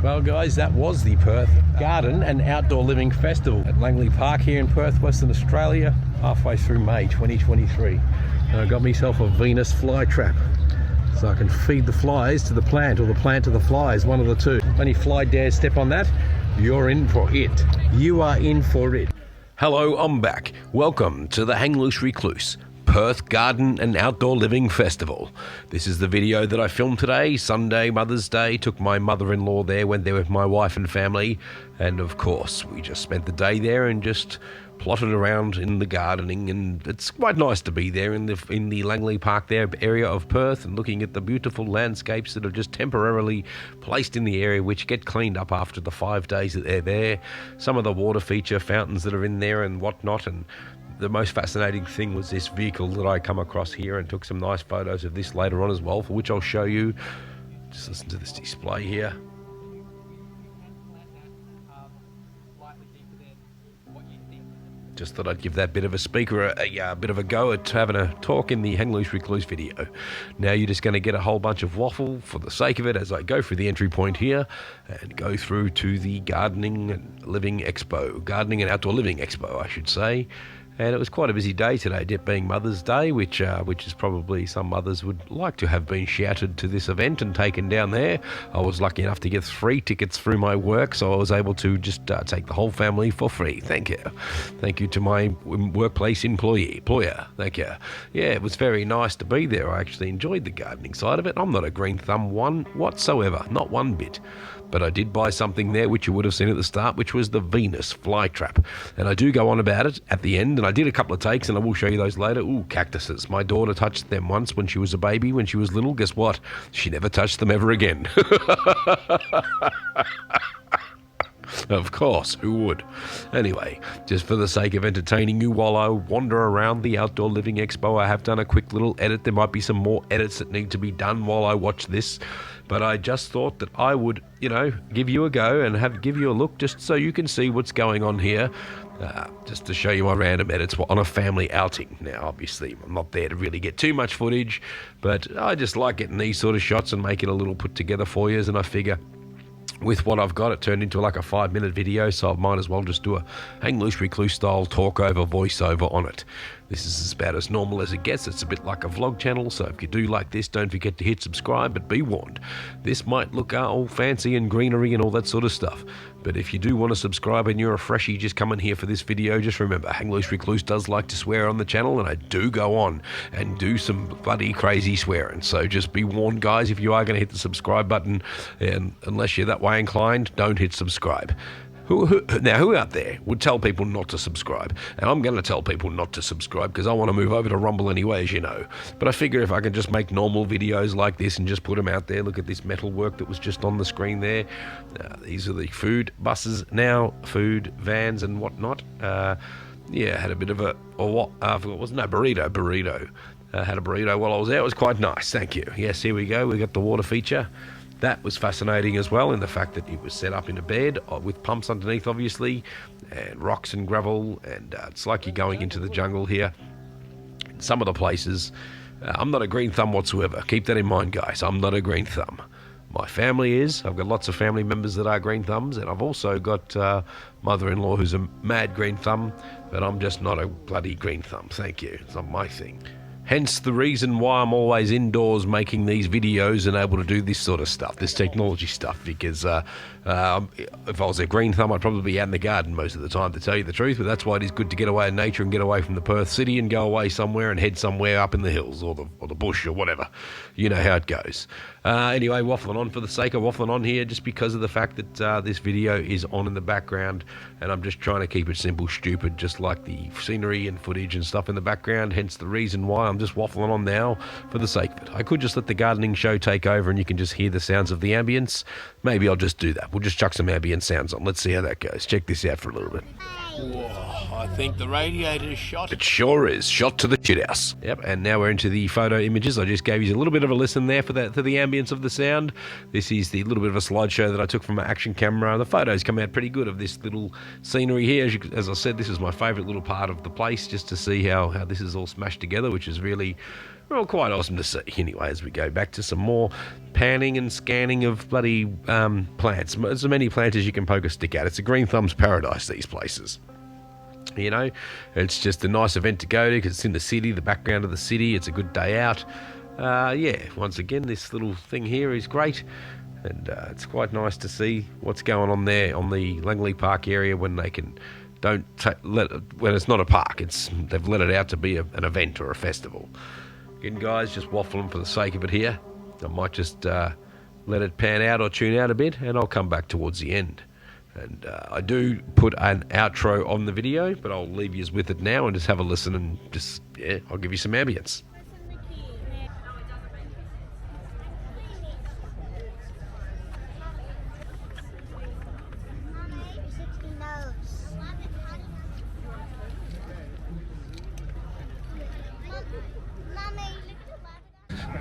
Well guys, that was the Perth Garden and Outdoor Living Festival at Langley Park here in Perth, Western Australia, halfway through May 2023. And I got myself a Venus fly trap, so I can feed the flies to the plant, or the plant to the flies, one of the two. If any fly dares step on that, you're in for it. You are in for it. Hello, I'm back. Welcome to the Hang Loose Recluse Perth Garden and Outdoor Living Festival. This is the video that I filmed today, Sunday, Mother's Day. Took my mother-in-law there, went there with my wife and family, and of course we just spent the day there and just plotted around in the gardening, and it's quite nice to be there in the Langley Park there area of Perth and looking at the beautiful landscapes that are just temporarily placed in the area, which get cleaned up after the 5 days that they're there. Some of the water feature fountains that are in there and whatnot, and the most fascinating thing was this vehicle that I come across here, and took some nice photos of this later on as well, for which I'll show you. Just listen to this display here. Just thought I'd give that bit of a speaker a bit of a go at having a talk in the Hang Loose Recluse video. Now you're just going to get a whole bunch of waffle for the sake of it as I go through the entry point here and go through to the Gardening and Living Expo. Gardening and Outdoor Living Expo, I should say. And it was quite a busy day today, it being Mother's Day, which is probably some mothers would like to have been shouted to this event and taken down there. I was lucky enough to get 3 tickets through my work, so I was able to just take the whole family for free. Thank you. Thank you to my workplace employer. Thank you. Yeah, it was very nice to be there. I actually enjoyed the gardening side of it. I'm not a green thumb one whatsoever, not one bit. But I did buy something there, which you would have seen at the start, which was the Venus fly trap. And I do go on about it at the end, and I did a couple of takes, and I will show you those later. Ooh, cactuses. My daughter touched them once when she was a baby, when she was little. Guess what? She never touched them ever again. Of course, who would? Anyway, just for the sake of entertaining you while I wander around the Outdoor Living Expo, I have done a quick little edit. There might be some more edits that need to be done while I watch this, but I just thought that I would, give you a go and give you a look, just so you can see what's going on here. Just to show you my random edits on a family outing. Now, obviously, I'm not there to really get too much footage, but I just like getting these sort of shots and make it a little put together for you, and I figure with what I've got, it turned into like a 5-minute video, so I might as well just do a Hang Loose Recluse style talk over voiceover on it. This is about as normal as it gets. It's a bit like a vlog channel, so if you do like this, don't forget to hit subscribe, but be warned, this might look all fancy and greenery and all that sort of stuff. But if you do want to subscribe and you're a freshie just coming here for this video, just remember, Hang Loose Recluse does like to swear on the channel, and I do go on and do some bloody crazy swearing. So just be warned, guys, if you are going to hit the subscribe button, and unless you're that way inclined, don't hit subscribe. Who out there would tell people not to subscribe? And I'm going to tell people not to subscribe because I want to move over to Rumble anyway, as you know. But I figure if I can just make normal videos like this and just put them out there. Look at this metal work that was just on the screen there. These are the food buses now, food vans and whatnot. Had a bit of burrito. Had a burrito while I was there. It was quite nice, thank you. Yes, here we go. We got the water feature. That was fascinating as well, in the fact that it was set up in a bed with pumps underneath, obviously, and rocks and gravel, and it's like you're going into the jungle here. In some of the places, I'm not a green thumb whatsoever. Keep that in mind, guys. I'm not a green thumb. My family is. I've got lots of family members that are green thumbs, and I've also got mother-in-law who's a mad green thumb, but I'm just not a bloody green thumb. Thank you. It's not my thing. Hence the reason why I'm always indoors making these videos and able to do this sort of stuff, this technology stuff, because if I was a green thumb, I'd probably be out in the garden most of the time, to tell you the truth, but that's why it is good to get away in nature and get away from the Perth city and go away somewhere and head somewhere up in the hills or the bush or whatever. You know how it goes. Anyway, waffling on for the sake of waffling on here, just because of the fact that this video is on in the background, and I'm just trying to keep it simple, stupid, just like the scenery and footage and stuff in the background, hence the reason why I'm just waffling on now for the sake of it. I could just let the gardening show take over and you can just hear the sounds of the ambience. Maybe I'll just do that. We'll just chuck some ambient sounds on. Let's see how that goes. Check this out for a little bit. Whoa, I think the radiator is shot. It sure is. Shot to the shithouse. Yep, and now we're into the photo images. I just gave you a little bit of a listen there for the ambience of the sound. This is the little bit of a slideshow that I took from my action camera. The photos come out pretty good of this little scenery here. As I said, this is my favourite little part of the place, just to see how this is all smashed together, which is really Well, quite awesome to see. Anyway, as we go back to some more panning and scanning of bloody plants. As many plants as you can poke a stick at. It's a green thumb's paradise, these places. You know, it's just a nice event to go to because it's in the city, the background of the city. It's a good day out. Yeah, once again, this little thing here is great. And it's quite nice to see what's going on there on the Langley Park area when they when it's not a park. They've let it out to be an event or a festival. Again, guys, just waffling for the sake of it here. I might just let it pan out or tune out a bit, and I'll come back towards the end. And I do put an outro on the video, but I'll leave you with it now and just have a listen and just, yeah, I'll give you some ambience.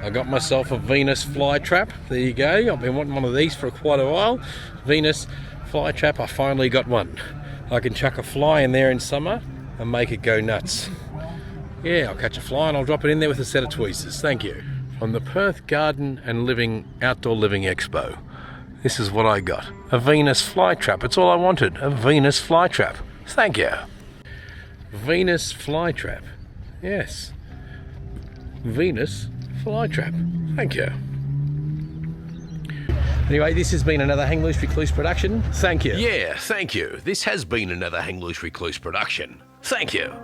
I got myself a Venus flytrap. There you go. I've been wanting one of these for quite a while. Venus flytrap. I finally got one. I can chuck a fly in there in summer and make it go nuts. Yeah, I'll catch a fly and I'll drop it in there with a set of tweezers. Thank you. From the Perth Garden and Outdoor Living Expo. This is what I got. A Venus flytrap. It's all I wanted. A Venus flytrap. Thank you. Venus flytrap. Yes. Venus flytrap. Thank you. Anyway, this has been another Hang Loose Recluse production. Thank you. Yeah, thank you. This has been another Hang Loose Recluse production. Thank you.